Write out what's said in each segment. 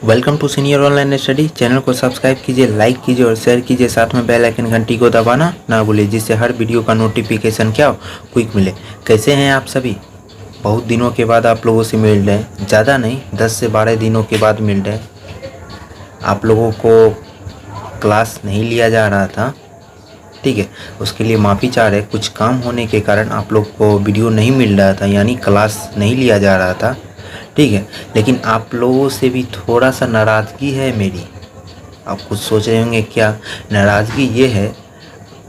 Welcome to senior online study. Channel को subscribe कीजिए, like कीजिए और शेयर कीजिए। साथ में बेल आइकन घंटी को दबाना ना भूलिए, जिससे हर वीडियो का नोटिफिकेशन क्या हो, क्विक मिले। कैसे हैं आप सभी? बहुत दिनों के बाद आप लोगों से मिल रहे हैं, ज़्यादा नहीं 10 से 12 दिनों के बाद मिल रहे हैं। आप लोगों को क्लास नहीं लिया जा रहा था, ठीक है, उसके लिए माफ़ी चाह रहे। कुछ काम होने के कारण आप लोग को वीडियो नहीं मिल रहा था, यानी क्लास नहीं लिया जा रहा था, ठीक है। लेकिन आप लोगों से भी थोड़ा सा नाराज़गी है मेरी। आप कुछ सोच रहे होंगे क्या? नाराज़गी ये है,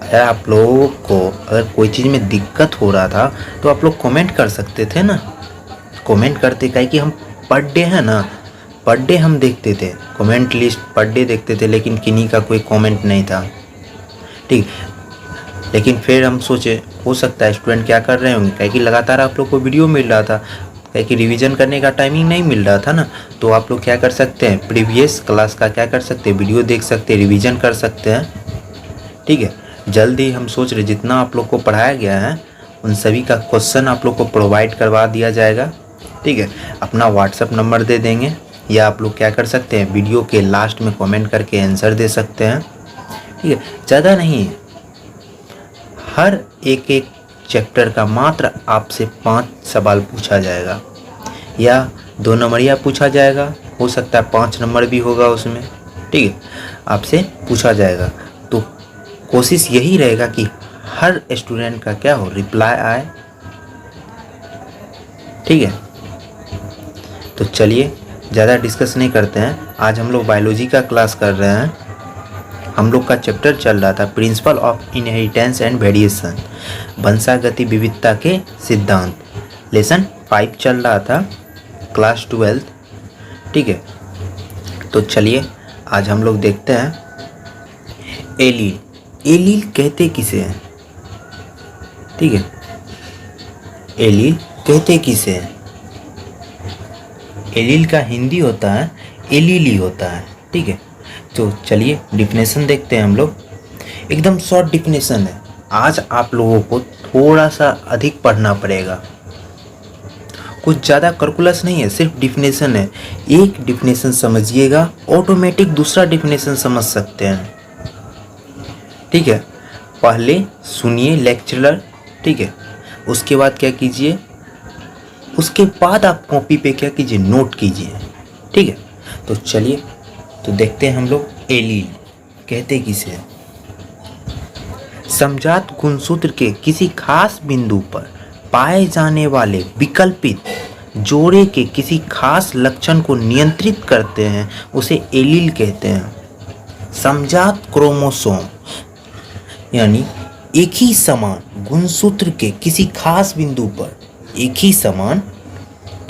अगर आप लोगों को अगर कोई चीज़ में दिक्कत हो रहा था तो आप लोग कमेंट कर सकते थे ना। कमेंट करते काहे कि हम पर डे है ना, पर डे हम देखते थे, कमेंट लिस्ट पर डे देखते थे, लेकिन किन्हीं का कोई कमेंट नहीं था, ठीक। लेकिन फिर हम सोचे हो सकता है स्टूडेंट क्या कर रहे होंगे, काहे कि लगातार आप लोग को वीडियो मिल रहा था, काहे कि रिवीजन करने का टाइमिंग नहीं मिल रहा था ना। तो आप लोग क्या कर सकते हैं, प्रीवियस क्लास का क्या कर सकते हैं, वीडियो देख सकते हैं, रिवीजन कर सकते हैं, ठीक है। जल्दी हम सोच रहे जितना आप लोग को पढ़ाया गया है उन सभी का क्वेश्चन आप लोग को प्रोवाइड करवा दिया जाएगा, ठीक है। अपना व्हाट्सअप नंबर दे देंगे, या आप लोग क्या कर सकते हैं, वीडियो के लास्ट में कमेंट करके आंसर दे सकते हैं, ठीक है। ज़्यादा नहीं, हर एक एक चैप्टर का मात्र आपसे 5 सवाल पूछा जाएगा, या 2 नंबरिया पूछा जाएगा, हो सकता है 5 नंबर भी होगा उसमें, ठीक है, आपसे पूछा जाएगा। तो कोशिश यही रहेगा कि हर स्टूडेंट का क्या हो, रिप्लाई आए, ठीक है। तो चलिए ज़्यादा डिस्कस नहीं करते हैं। आज हम लोग बायोलॉजी का क्लास कर रहे हैं। हम लोग का चैप्टर चल रहा था principle of inheritance and variation, वंशागति विविधता के सिद्धांत। लेसन 5 चल रहा था, क्लास 12, ठीक है। तो चलिए आज हम लोग देखते हैं एलील। एलील कहते किसे हैं, ठीक है, एलील कहते किसे हैं। एलील का हिंदी होता है एलीली होता है, ठीक है। तो चलिए डिफिनेशन देखते हैं हम लोग। एकदम शॉर्ट डिफिनेशन है, आज आप लोगों को थोड़ा सा अधिक पढ़ना पड़ेगा, कुछ ज़्यादा कैलकुलस नहीं है, सिर्फ डिफिनेशन है। एक डिफिनेशन समझिएगा, ऑटोमेटिक दूसरा डिफिनेशन समझ सकते हैं, ठीक है। पहले सुनिए लेक्चरर, ठीक है, उसके बाद क्या कीजिए, उसके बाद आप कॉपी पे क्या कीजिए, नोट कीजिए, ठीक है। तो चलिए तो देखते हैं हम लोग एलील कहते किसे हैं। समजात गुणसूत्र के किसी खास बिंदु पर पाए जाने वाले विकल्पित जोड़े के किसी खास लक्षण को नियंत्रित करते हैं, उसे एलील कहते हैं। समजात क्रोमोसोम यानी एक ही समान गुणसूत्र के किसी खास बिंदु पर एक ही समान,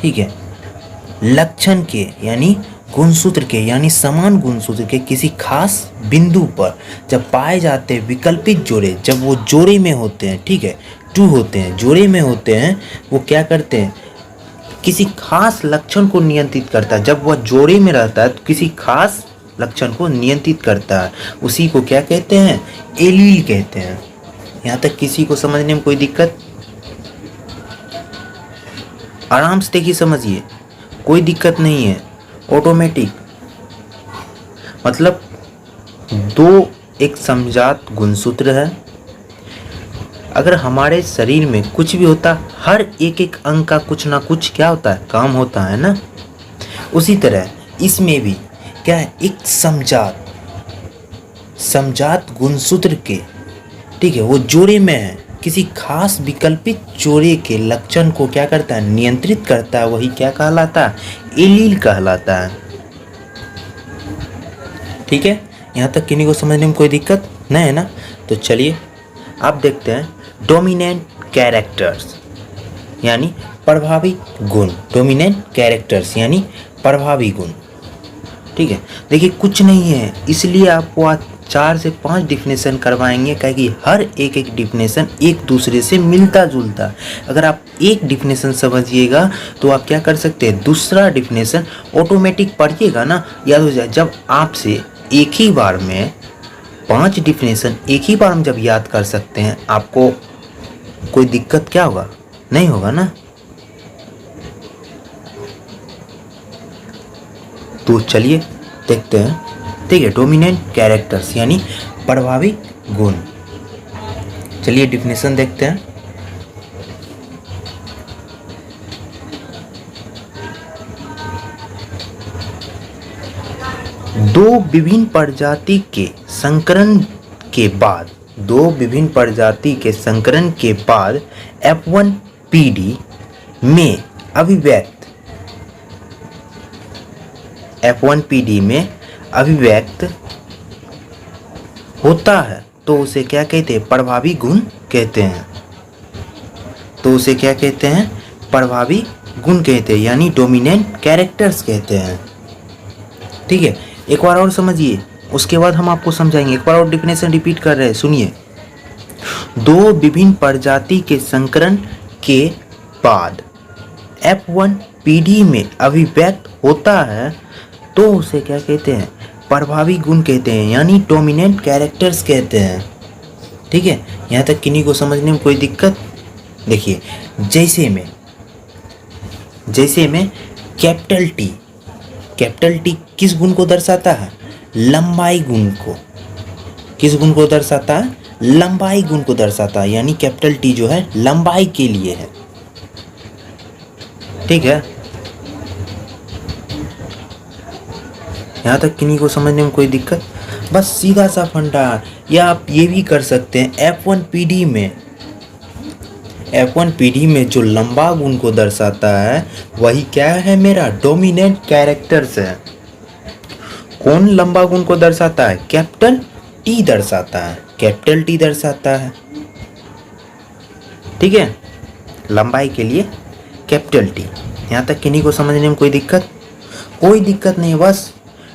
ठीक है, लक्षण के यानी गुणसूत्र के यानी समान गुणसूत्र के किसी खास बिंदु पर जब पाए जाते हैं विकल्पित जोड़े, जब वो जोड़े में होते हैं, ठीक है, 2 होते हैं, जोड़े में होते हैं, वो क्या करते हैं, किसी खास लक्षण को नियंत्रित करता है। जब वह जोड़े में रहता है तो किसी खास लक्षण को नियंत्रित करता है, उसी को क्या कहते हैं, एलील कहते हैं। यहाँ तक किसी को समझने में कोई दिक्कत? आराम से देखिए, समझिए, कोई दिक्कत नहीं है, ऑटोमेटिक। मतलब 2 एक समजात गुणसूत्र है। अगर हमारे शरीर में कुछ भी होता, हर एक एक अंग का कुछ ना कुछ क्या होता है, काम होता है ना। उसी तरह इसमें भी क्या है, एक समजात गुणसूत्र के, ठीक है, वो जोड़े में है, किसी खास विकल्पित जोड़े के लक्षण को क्या करता है, नियंत्रित करता है, वही क्या कहलाता है, एलील कहलाता है, ठीक है। यहाँ तक किन्हीं को समझने में कोई दिक्कत नहीं है ना। तो चलिए आप देखते हैं डोमिनेंट कैरेक्टर्स यानी प्रभावी गुण। डोमिनेंट कैरेक्टर्स यानी प्रभावी गुण, ठीक है। देखिए कुछ नहीं है, इसलिए आपको आज 4 से 5 डिफिनेशन करवाएंगे, क्योंकि हर एक एक डिफिनेशन एक दूसरे से मिलता जुलता। अगर आप एक डिफिनेशन समझिएगा तो आप क्या कर सकते हैं, दूसरा डिफिनेशन ऑटोमेटिक पढ़िएगा ना, याद हो जाए। जब आपसे एक ही बार में 5 डिफिनेशन एक ही बार में जब याद कर सकते हैं, आपको कोई दिक्कत क्या होगा, नहीं होगा ना। तो चलिए देखते हैं, ठीक है। डोमिनेंट कैरेक्टर्स यानी प्रभावी गुण। चलिए डिफिनेशन देखते हैं। दो विभिन्न प्रजाति के संकरण के बाद F1PD में अभिव्यक्त होता है तो उसे क्या कहते हैं? प्रभावी गुण कहते हैं। प्रभावी गुण कहते हैं यानी डोमिनेंट कैरेक्टर्स कहते हैं, ठीक है। एक बार और समझिए, उसके बाद हम आपको समझाएंगे। एक बार और डिफिनेशन रिपीट कर रहे हैं, सुनिए। दो विभिन्न प्रजाति के संकरण के बाद F1PD में अभिव्यक्त होता है तो उसे क्या कहते हैं? प्रभावी गुण कहते हैं यानी डोमिनेंट कैरेक्टर्स कहते हैं, ठीक है। यहाँ तक किन्हीं को समझने में कोई दिक्कत? देखिए, जैसे में कैपिटल टी किस गुण को दर्शाता है? लंबाई गुण को। किस गुण को दर्शाता है? लंबाई गुण को दर्शाता है, यानी कैपिटल टी जो है लंबाई के लिए है, ठीक है। यहाँ तक किन्हीं को समझने में कोई दिक्कत? बस सीधा सा फंडा। या आप ये भी कर सकते हैं, F1PD में जो लंबा गुण को दर्शाता है वही क्या है? मेरा डोमिनेंट कैरेक्टर्स है। कौन लंबा गुण को दर्शाता है? कैपिटल टी दर्शाता है, ठीक है। लंबाई के लिए कैपिटल टी। यहाँ तक किन्हीं को समझने में कोई दिक्कत? कोई दिक्कत नहीं, बस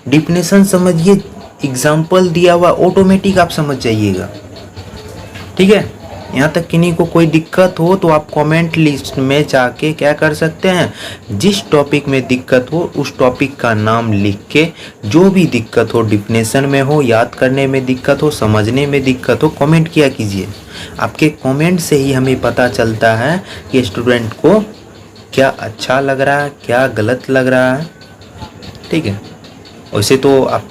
डिफिनेशन समझिए, एग्जाम्पल दिया हुआ ऑटोमेटिक आप समझ जाइएगा, ठीक है। यहाँ तक किन्हीं को कोई दिक्कत हो तो आप कमेंट लिस्ट में जाके क्या कर सकते हैं? जिस टॉपिक में दिक्कत हो उस टॉपिक का नाम लिख के, जो भी दिक्कत हो, डिफिनेशन में हो, याद करने में दिक्कत हो, समझने में दिक्कत हो, कमेंट किया कीजिए। आपके कमेंट से ही हमें पता चलता है कि स्टूडेंट को क्या अच्छा लग रहा है, क्या गलत लग रहा है, ठीक है। वैसे तो आप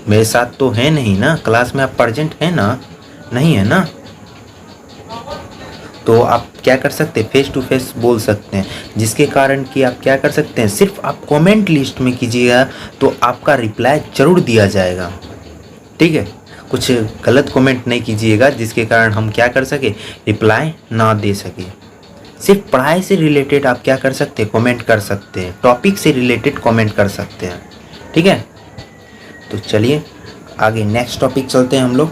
मेरे साथ तो है नहीं ना, क्लास में आप प्रेजेंट है ना? नहीं है ना? तो आप क्या कर सकते हैं? फेस टू फेस बोल सकते हैं, जिसके कारण कि आप क्या कर सकते हैं? सिर्फ आप कमेंट लिस्ट में कीजिएगा तो आपका रिप्लाई जरूर दिया जाएगा, ठीक है। कुछ गलत कमेंट नहीं कीजिएगा जिसके कारण हम क्या कर सके? रिप्लाई ना दे सके। सिर्फ पढ़ाई से रिलेटेड आप क्या कर सकते हैं? कमेंट कर सकते हैं, टॉपिक से रिलेटेड कमेंट कर सकते हैं, ठीक है। तो चलिए आगे नेक्स्ट टॉपिक चलते हैं हम लोग।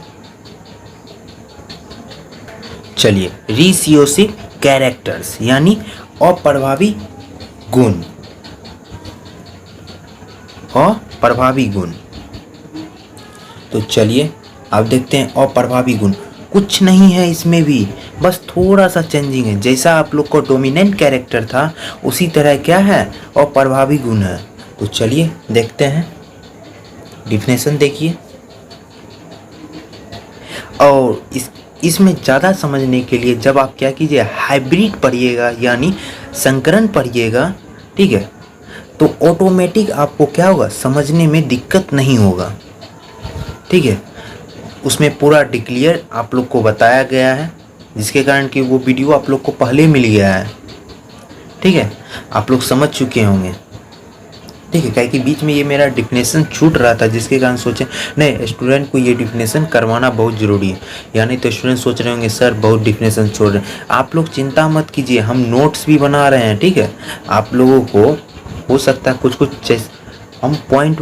चलिए, रिसियोसिव कैरेक्टर्स यानी अप्रभावी गुण। तो चलिए अब देखते हैं अप्रभावी गुण। कुछ नहीं है इसमें भी, बस थोड़ा सा चेंजिंग है। जैसा आप लोग को डोमिनेंट कैरेक्टर था उसी तरह क्या है? अप्रभावी गुण है। तो चलिए देखते हैं, डिफिनेशन देखिए। और इसमें ज़्यादा समझने के लिए जब आप क्या कीजिए? हाइब्रिड पढ़िएगा यानी संकरण पढ़िएगा, ठीक है। तो ऑटोमेटिक आपको क्या होगा? समझने में दिक्कत नहीं होगा, ठीक है। उसमें पूरा डिक्लेयर आप लोग को बताया गया है, जिसके कारण कि वो वीडियो आप लोग को पहले मिल गया है, ठीक है। आप लोग समझ चुके होंगे, ठीक है। क्या कि बीच में ये मेरा डिफिनेशन छूट रहा था, जिसके कारण सोचे नहीं, स्टूडेंट को ये डिफिनेशन करवाना बहुत ज़रूरी है। यानी तो स्टूडेंट सोच रहे होंगे सर बहुत डिफिनेशन छोड़ रहे हैं। आप लोग चिंता मत कीजिए, हम नोट्स भी बना रहे हैं, ठीक है। आप लोगों को हो सकता है कुछ हम पॉइंट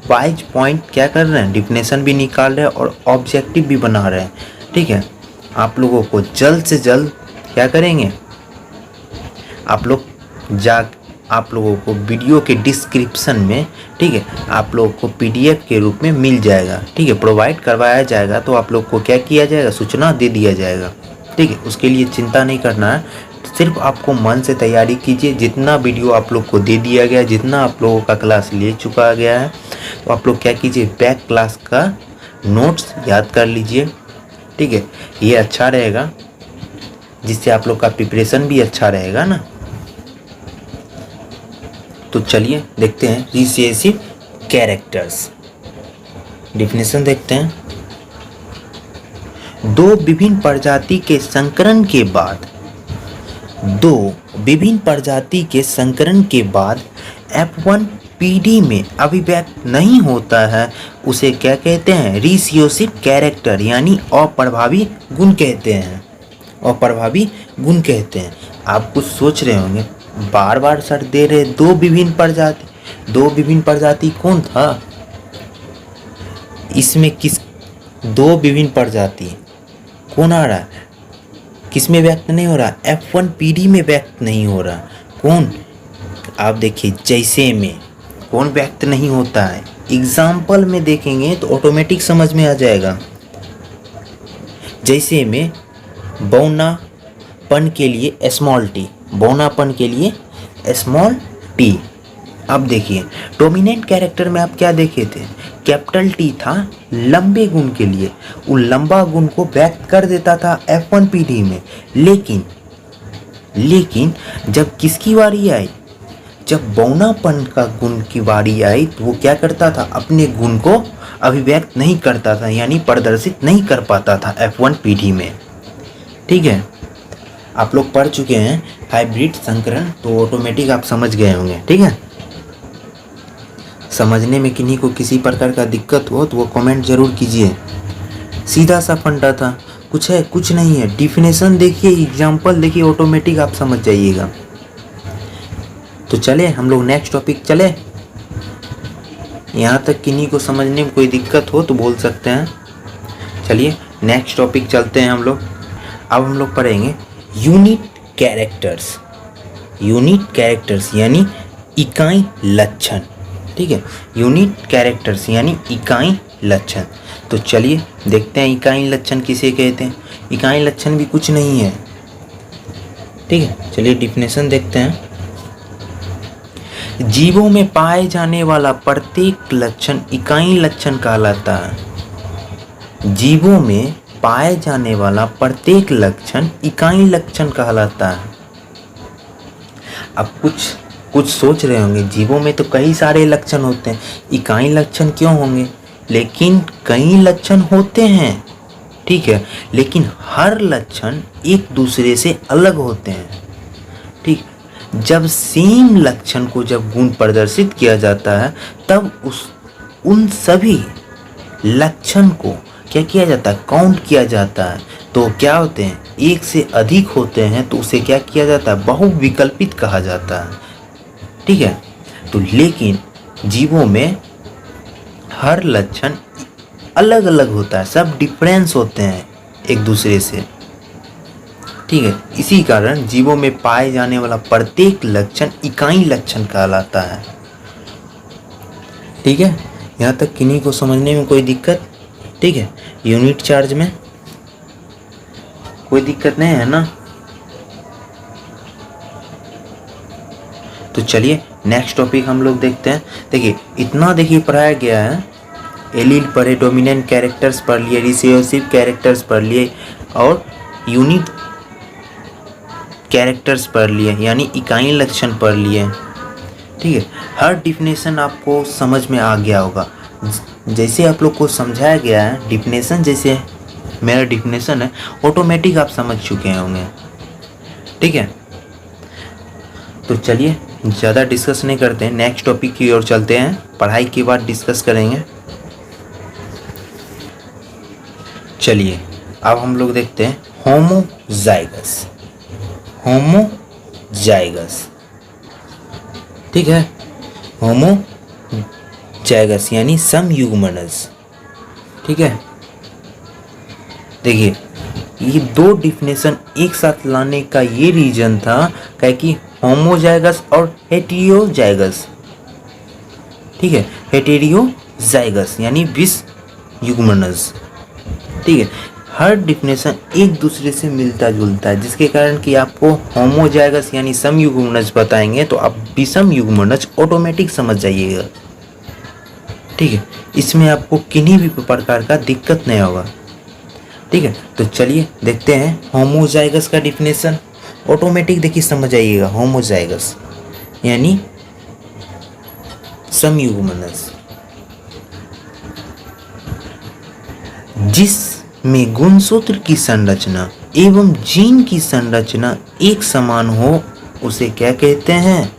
वाइज पॉइंट क्या कर रहे हैं? डिफिनेशन भी निकाल रहे हैं और ऑब्जेक्टिव भी बना रहे हैं, ठीक है। आप लोगों को जल्द से जल्द क्या करेंगे? आप लोगों को वीडियो के डिस्क्रिप्शन में, ठीक है, आप लोगों को PDF के रूप में मिल जाएगा, ठीक है, प्रोवाइड करवाया जाएगा। तो आप लोग को क्या किया जाएगा? सूचना दे दिया जाएगा, ठीक है। उसके लिए चिंता नहीं करना है, सिर्फ आपको मन से तैयारी कीजिए। जितना वीडियो आप लोग को दे दिया गया, जितना आप लोगों का क्लास ले चुका गया है, तो आप लोग क्या कीजिए? बैक क्लास का नोट्स याद कर लीजिए, ठीक है। ये अच्छा रहेगा, जिससे आप लोग का प्रिपरेशन भी अच्छा रहेगा ना। तो चलिए देखते हैं रिसियोसिव कैरेक्टर्स। डिफिनेशन देखते हैं। दो विभिन्न प्रजाति के संकरण के बाद F1 पीढ़ी में अभिव्यक्त नहीं होता है, उसे क्या कहते हैं? रिसेसिव कैरेक्टर यानी अप्रभावी गुण कहते हैं। अप्रभावी गुण कहते हैं। आप कुछ सोच रहे होंगे, बार बार सर दे रहे दो विभिन्न प्रजाति कौन था इसमें? किस दो विभिन्न प्रजाति कौन आ रहा है? किस में व्यक्त नहीं हो रहा? F1 पीढ़ी में व्यक्त नहीं हो रहा। कौन? आप देखिए, जैसे में कौन व्यक्त नहीं होता है? एग्जाम्पल में देखेंगे तो ऑटोमेटिक समझ में आ जाएगा। जैसे में बौनापन के लिए स्मॉल टी, बौनापन के लिए स्मॉल टी। अब देखिए, डोमिनेंट कैरेक्टर में आप क्या देखे थे? कैपिटल टी था लंबे गुण के लिए, वो लंबा गुण को व्यक्त कर देता था F1 पीढ़ी में। लेकिन जब किसकी बारी आई? जब बौनापन का गुण की बारी आई तो वो क्या करता था? अपने गुण को अभिव्यक्त नहीं करता था, यानी प्रदर्शित नहीं कर पाता था F1 पीढ़ी में। ठीक है, आप लोग पढ़ चुके हैं हाइब्रिड संकरण, तो ऑटोमेटिक आप समझ गए होंगे। ठीक है, समझने में किन्हीं को किसी प्रकार का दिक्कत हो तो वो कमेंट जरूर कीजिए। सीधा सा फंडा था, कुछ नहीं है। डिफिनेशन देखिए, एग्जाम्पल देखिए, ऑटोमेटिक आप समझ जाइएगा। तो चले हम लोग नेक्स्ट टॉपिक चले। यहाँ तक किन्हीं को समझने में कोई दिक्कत हो तो बोल सकते हैं। चलिए नेक्स्ट टॉपिक चलते हैं हम लोग। अब हम लोग पढ़ेंगे यूनिट कैरेक्टर्स। यूनिट कैरेक्टर्स यानी इकाई लक्षण। ठीक है, यूनिट कैरेक्टर्स यानी इकाई लक्षण। तो चलिए देखते हैं इकाई लक्षण किसे कहते हैं। इकाई लक्षण भी कुछ नहीं है। ठीक है, चलिए डिफिनेशन देखते हैं। जीवों में पाए जाने वाला प्रत्येक लक्षण इकाई लक्षण कहलाता है। जीवों में पाए जाने वाला प्रत्येक लक्षण इकाई लक्षण कहलाता है। अब कुछ सोच रहे होंगे, जीवों में तो कई सारे लक्षण होते हैं, इकाई लक्षण क्यों होंगे? लेकिन कई लक्षण होते हैं, ठीक है, लेकिन हर लक्षण एक दूसरे से अलग होते हैं। ठीक, जब सेम लक्षण को जब गुण प्रदर्शित किया जाता है तब उन सभी लक्षण को क्या किया जाता है? काउंट किया जाता है। तो क्या होते हैं? एक से अधिक होते हैं तो उसे क्या किया जाता है? बहुविकल्पित कहा जाता है। ठीक है, तो लेकिन जीवों में हर लक्षण अलग अलग होता है, सब डिफरेंस होते हैं एक दूसरे से। ठीक है, इसी कारण जीवों में पाए जाने वाला प्रत्येक लक्षण इकाई लक्षण कहलाता है। ठीक है, यहाँ तक किन्हीं को समझने में कोई दिक्कत? ठीक है, यूनिट चार्ज में कोई दिक्कत नहीं है ना? तो चलिए नेक्स्ट टॉपिक हम लोग देखते हैं। देखिए इतना देखिए पढ़ाया गया है। एलील पढ़े, डोमिनेंट कैरेक्टर्स पढ़ लिए, रिसेसिव कैरेक्टर्स पढ़ लिए और यूनिट कैरेक्टर्स पढ़ लिए, यानी इकाई लक्षण पढ़ लिए। ठीक है, हर डिफिनेशन आपको समझ में आ गया होगा। जैसे आप लोग को समझाया गया है डिफिनेशन, जैसे मेरा डिफिनेशन है, ऑटोमेटिक आप समझ चुके होंगे। ठीक है, तो चलिए ज़्यादा डिस्कस नहीं करते हैं, नेक्स्ट टॉपिक की ओर चलते हैं। पढ़ाई के बाद डिस्कस करेंगे। चलिए अब हम लोग देखते हैं होमोजाइगस। होमोजाइगस, ठीक है, होमोजाइगस यानी समयुग्मनज। ठीक है, देखिए ये दो डिफिनेशन एक साथ लाने का ये रीजन था कि होमोजाइगस और हेटेरोजाइगस। ठीक है, हेटेरोजाइगस यानी विषम युग्मनज। ठीक है, हर डिफिनेशन एक दूसरे से मिलता जुलता है, जिसके कारण कि आपको होमोजाइगस यानी समयुग्मनज बताएंगे तो आप विषम युग्मनज ऑटोमेटिक समझ जाइएगा। ठीक है, इसमें आपको किन्हीं भी प्रकार का दिक्कत नहीं होगा। ठीक है, तो चलिए देखते हैं होमोजाइगस का डिफिनेशन। ऑटोमेटिक देखिए समझ आइएगा, होमोजाइगस यानी समयुग्मनज। जिसमें गुणसूत्र की संरचना एवं जीन की संरचना एक समान हो उसे क्या कहते हैं?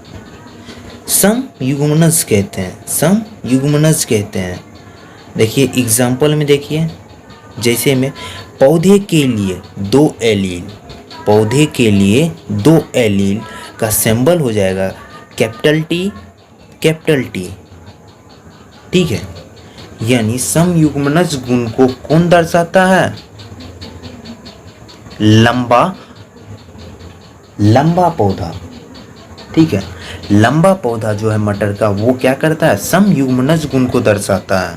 समयुग्मनज कहते हैं। समयुग्मनज कहते हैं। देखिए एग्जाम्पल में देखिए, जैसे में पौधे के लिए दो एलील का सिंबल हो जाएगा कैपिटल टी। ठीक है, यानी समयुग्मनज गुण को कौन दर्शाता है? लंबा पौधा। ठीक है, लंबा पौधा जो है मटर का, वो क्या करता है? समयुग्मनज गुण को दर्शाता है।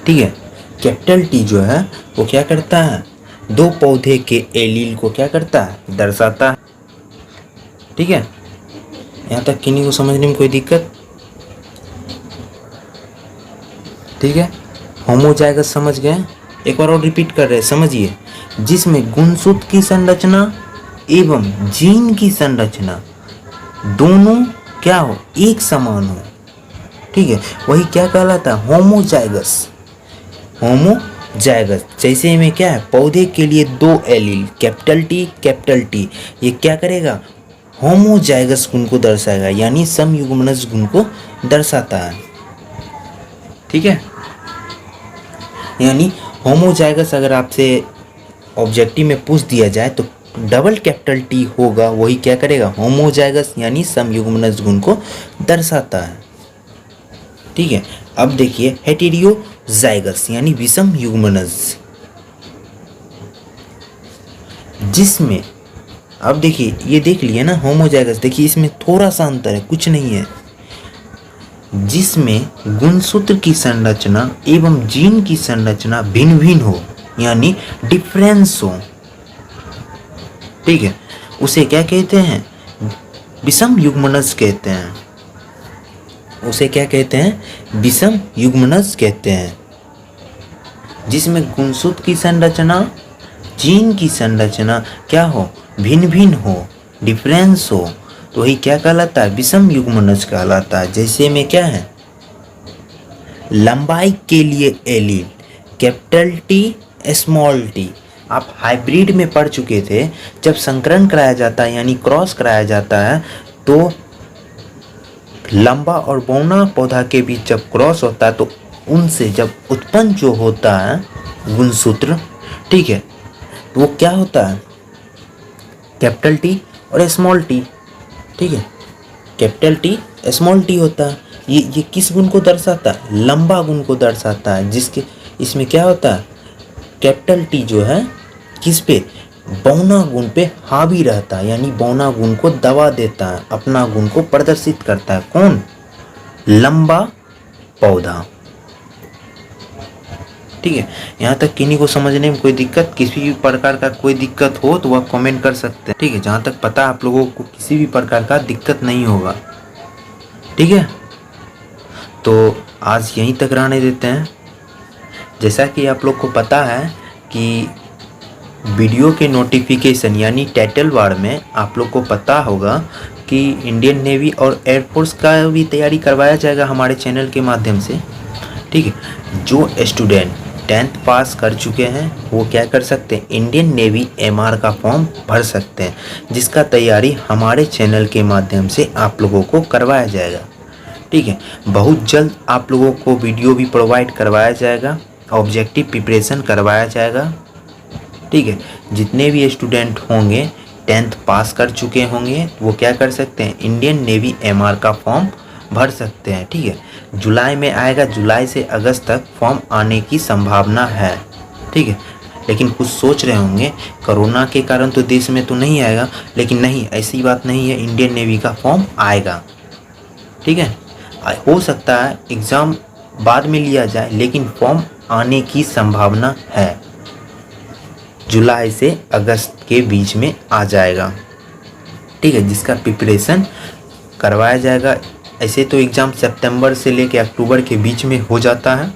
ठीक है, कैपिटल टी जो है वो क्या करता है? दो पौधे के एलील को क्या करता है? दर्शाता है। ठीक है, यहाँ तक किन्हीं को समझने में कोई दिक्कत? ठीक है, होमोजाइगस समझ गए? एक बार और रिपीट कर रहे हैं, समझिए। जिसमें गुणसूत्र की संरचना एवं जीन की संरचना दोनों क्या हो? एक समान हो। ठीक है, वही क्या कहलाता है? होमोजाइगस। जैसे में क्या है? पौधे के लिए दो एलील कैपिटल टी, ये क्या करेगा? होमोजाइगस गुण को दर्शाएगा, यानी समयुग्मनज गुण को दर्शाता है। ठीक है, यानी होमोजाइगस अगर आपसे ऑब्जेक्टिव में पूछ दिया जाए तो डबल कैपिटल टी होगा, वही क्या करेगा? होमोजाइगस, यानी समयुग्मनज गुण को दर्शाता है। ठीक है, अब देखिए हेटेरोजाइगस यानी विषम युग्मनज, जिसमें अब देखिए, ये देख लिए ना होमोजाइगस, देखिए इसमें थोड़ा सा अंतर है, कुछ नहीं है। जिसमें गुणसूत्र की संरचना एवं जीन की संरचना भिन्न भिन्न हो, यानी डिफरेंस हो। ठीक है, उसे क्या कहते हैं? विषम युग्मनज कहते हैं। उसे क्या कहते हैं? विषम युग्मनज कहते हैं। जिसमें गुणसूत्र की संरचना, जीन की संरचना क्या हो? भिन्न भिन्न हो, डिफरेंस हो, तो वही क्या कहलाता है? विषम युग्मनज कहलाता है। जैसे में क्या है? लंबाई के लिए allele capital T small T. आप हाइब्रिड में पढ़ चुके थे, जब संकरण कराया जाता है यानी क्रॉस कराया जाता है तो लंबा और बौना पौधा के बीच जब क्रॉस होता है तो उनसे जब उत्पन्न जो होता है गुणसूत्र, ठीक है, तो वो क्या होता है? कैपिटल टी और स्मॉल टी। ठीक है, कैपिटल टी स्मॉल टी होता है। ये किस गुण को दर्शाता है? लंबा गुण को दर्शाता है। जिसके इसमें क्या होता है? कैपिटल टी जो है किस पे? बौना गुण पे हावी रहता है, यानी बौना गुण को दबा देता है, अपना गुण को प्रदर्शित करता है। कौन? लंबा पौधा। ठीक है, यहाँ तक किन्हीं को समझने में कोई दिक्कत, किसी भी प्रकार का कोई दिक्कत हो तो वह कमेंट कर सकते हैं। ठीक है, जहाँ तक पता आप लोगों को किसी भी प्रकार का दिक्कत नहीं होगा। ठीक है, तो आज यहीं तक रहने देते हैं। जैसा कि आप लोग को पता है कि वीडियो के नोटिफिकेशन यानी टाइटल बार में आप लोग को पता होगा कि इंडियन नेवी और एयरफोर्स का भी तैयारी करवाया जाएगा हमारे चैनल के माध्यम से। ठीक है, जो स्टूडेंट 10th पास कर चुके हैं वो क्या कर सकते हैं? इंडियन नेवी MR का फॉर्म भर सकते हैं, जिसका तैयारी हमारे चैनल के माध्यम से आप लोगों को करवाया जाएगा। ठीक है, बहुत जल्द आप लोगों को वीडियो भी प्रोवाइड करवाया जाएगा, ऑब्जेक्टिव प्रिपरेशन करवाया जाएगा। ठीक है, जितने भी स्टूडेंट होंगे 10th पास कर चुके होंगे वो क्या कर सकते हैं? इंडियन नेवी MR का फॉर्म भर सकते हैं। ठीक है, जुलाई में आएगा, जुलाई से अगस्त तक फॉर्म आने की संभावना है। ठीक है, लेकिन कुछ सोच रहे होंगे कोरोना के कारण तो देश में तो नहीं आएगा, लेकिन नहीं, ऐसी बात नहीं है, इंडियन नेवी का फॉर्म आएगा। ठीक है, हो सकता है एग्ज़ाम बाद में लिया जाए, लेकिन फॉर्म आने की संभावना है। जुलाई से अगस्त के बीच में आ जाएगा। ठीक है, जिसका प्रिपरेशन करवाया जाएगा। ऐसे तो एग्ज़ाम सितंबर से लेकर अक्टूबर के बीच में हो जाता है।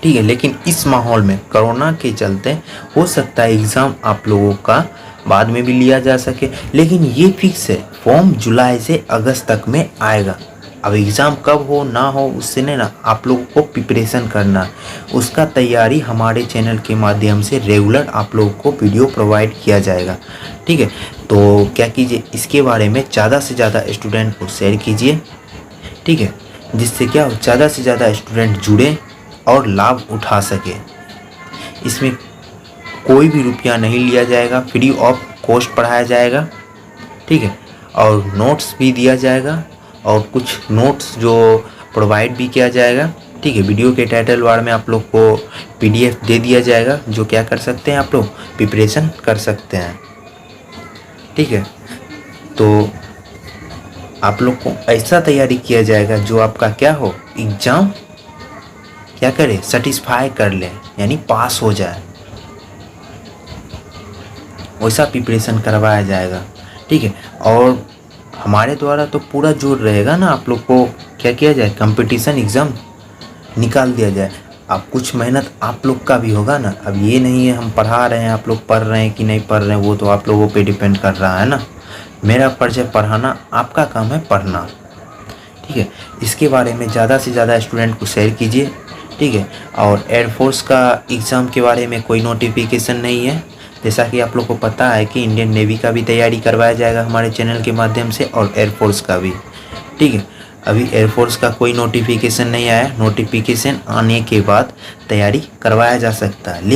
ठीक है। लेकिन इस माहौल में कोरोना के चलते हो सकता है एग्ज़ाम आप लोगों का बाद में भी लिया जा सके, लेकिन ये फिक्स है फॉर्म जुलाई से अगस्त तक में आएगा। अब एग्ज़ाम कब हो ना हो उससे नहीं ना, आप लोगों को प्रिपरेशन करना है, उसका तैयारी हमारे चैनल के माध्यम से रेगुलर आप लोगों को वीडियो प्रोवाइड किया जाएगा। ठीक है, तो क्या कीजिए, इसके बारे में ज़्यादा से ज़्यादा स्टूडेंट को शेयर कीजिए। ठीक है, जिससे क्या हो, ज़्यादा से ज़्यादा स्टूडेंट जुड़े और लाभ उठा सके। इसमें कोई भी रुपया नहीं लिया जाएगा, फ्री ऑफ कॉस्ट पढ़ाया जाएगा। ठीक है, और नोट्स भी दिया जाएगा और कुछ नोट्स जो प्रोवाइड भी किया जाएगा। ठीक है, वीडियो के टाइटल बार में आप लोग को पीडीएफ दे दिया जाएगा, जो क्या कर सकते हैं आप लोग प्रिपरेशन कर सकते हैं। ठीक है, तो आप लोग को ऐसा तैयारी किया जाएगा जो आपका क्या हो, एग्ज़ाम क्या करे, सेटिस्फाई कर ले, यानी पास हो जाए, वैसा प्रिपरेशन करवाया जाएगा। ठीक है, और हमारे द्वारा तो पूरा जोर रहेगा ना, आप लोग को क्या किया जाए, कंपटीशन एग्ज़ाम निकाल दिया जाए। अब कुछ मेहनत आप लोग का भी होगा ना। अब ये नहीं है हम पढ़ा रहे हैं, आप लोग पढ़ रहे हैं कि नहीं पढ़ रहे हैं, वो तो आप लोगों पे डिपेंड कर रहा है ना। मेरा फर्ज है पढ़ाना, आपका काम है पढ़ना। ठीक है, इसके बारे में ज़्यादा से ज़्यादा स्टूडेंट को शेयर कीजिए। ठीक है, और एयरफोर्स का एग्ज़ाम के बारे में कोई नोटिफिकेशन नहीं है, जैसा कि आप लोग को पता है कि इंडियन नेवी का भी तैयारी करवाया जाएगा हमारे चैनल के माध्यम से, और एयरफोर्स का भी। ठीक है, अभी एयरफोर्स का कोई नोटिफिकेशन नहीं आया, नोटिफिकेशन आने के बाद तैयारी करवाया जा सकता है।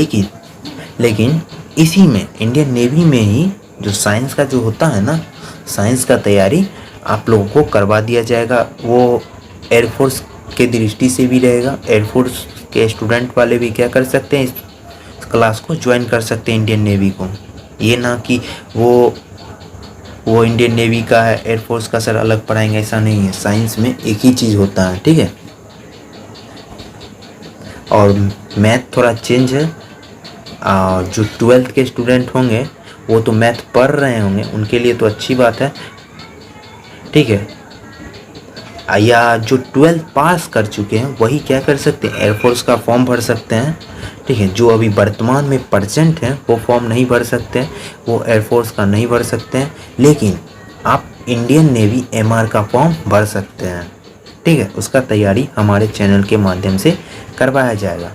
लेकिन इसी में इंडियन नेवी में ही जो साइंस का जो होता है ना, साइंस का तैयारी आप लोगों को करवा दिया जाएगा। वो एयरफोर्स के दृष्टि से भी रहेगा, एयरफोर्स के स्टूडेंट वाले भी क्या कर सकते हैं, इस क्लास को ज्वाइन कर सकते हैं इंडियन नेवी को। ये ना कि वो इंडियन नेवी का है, एयरफोर्स का सर अलग पढ़ाएंगे, ऐसा नहीं है। साइंस में एक ही चीज़ होता है। ठीक है, और मैथ थोड़ा चेंज है। जो 12th के स्टूडेंट होंगे वो तो मैथ पढ़ रहे होंगे, उनके लिए तो अच्छी बात है। ठीक है, या जो 12th पास कर चुके हैं वही क्या कर सकते हैं, एयरफोर्स का फॉर्म भर सकते हैं। ठीक है, जो अभी वर्तमान में परसेंट हैं वो फॉर्म नहीं भर सकते हैं, वो एयरफोर्स का नहीं भर सकते हैं, लेकिन आप इंडियन नेवी एमआर का फॉर्म भर सकते हैं। ठीक है, उसका तैयारी हमारे चैनल के माध्यम से करवाया जाएगा।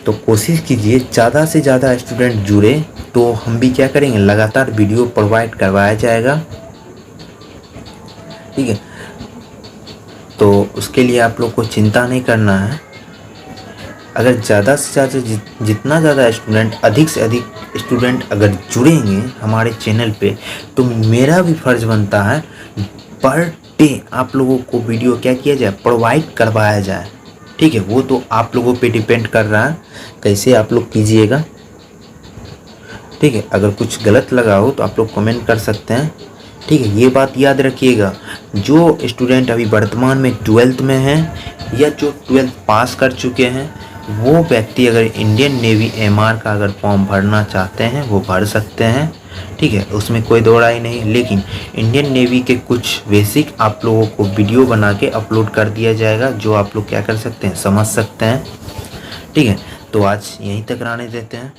तो कोशिश कीजिए ज़्यादा से ज़्यादा स्टूडेंट जुड़े, तो हम भी क्या करेंगे, लगातार वीडियो प्रोवाइड करवाया जाएगा। ठीक है, तो उसके लिए आप लोग को चिंता नहीं करना है। अगर ज़्यादा से ज़्यादा जितना ज़्यादा स्टूडेंट, अधिक से अधिक स्टूडेंट अगर जुड़ेंगे हमारे चैनल पे, तो मेरा भी फ़र्ज़ बनता है पर डे आप लोगों को वीडियो क्या किया जाए, प्रोवाइड करवाया जाए। ठीक है, वो तो आप लोगों पे डिपेंड कर रहा है कैसे आप लोग कीजिएगा। ठीक है, अगर कुछ गलत लगा हो तो आप लोग कमेंट कर सकते हैं। ठीक है, ये बात याद रखिएगा, जो स्टूडेंट अभी वर्तमान में 12th में हैं या जो 12th पास कर चुके हैं, वो व्यक्ति अगर इंडियन नेवी एमआर का अगर फॉर्म भरना चाहते हैं वो भर सकते हैं। ठीक है, उसमें कोई दो राय नहीं। लेकिन इंडियन नेवी के कुछ बेसिक आप लोगों को वीडियो बना के अपलोड कर दिया जाएगा, जो आप लोग क्या कर सकते हैं, समझ सकते हैं। ठीक है, तो आज यहीं तक रहने देते हैं।